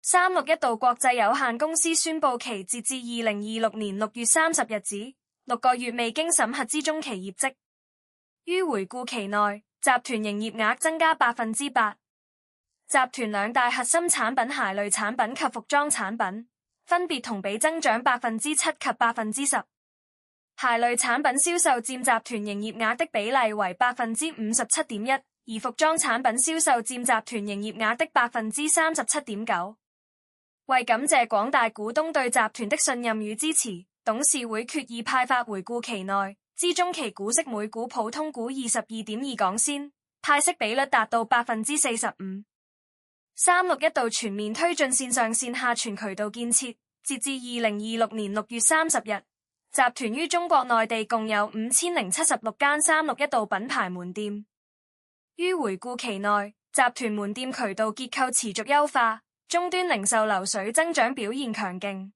361度國際有限公司宣布其截至2026年6月30日止6個月未經審核之中期業績。於回顧期內，集團營業額增加 8%。集團兩大核心產品鞋類產品及服裝產品，分別同比增長 7% 及 10%。鞋類產品銷售佔集團營業額的比例為 57.1%， 而服裝產品銷售佔集團營業額的 37.9%。為感謝廣大股東對集團的信任與支持，董事會決議派發回顧期內之中期股息每股普通股22.2港仙，派息比率達到 45%。361度全面推進線上線下全渠道建設，截至2026年6月30日，集團於中國內地共有5076間361度品牌門店。於回顧期內，集團門店渠道結構持續優化，終端零售流水增長表現強勁。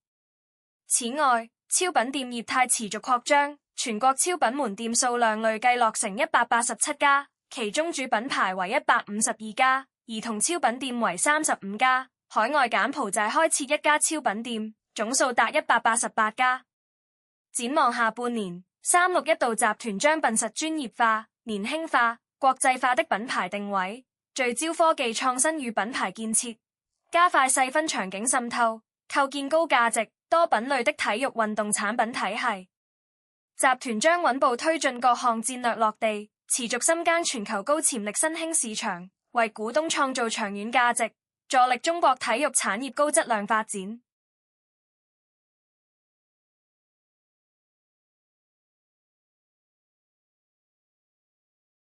此外，超品店業態持續擴張，全國超品門店數量累計落成187家，其中主品牌為152家，兒童超品店為35家，海外柬埔寨開設一家超品店，總數達188家。展望下半年，361度集團將秉持專業化、年輕化、國際化的品牌定位，聚焦科技創新與品牌建設，加快細分場景滲透，構建高價值、多品類的體育運動產品體系。集團將穩步推進各項戰略落地，持續深耕全球高潛力新興市場，為股東創造長遠價值，助力中國體育產業高質量發展。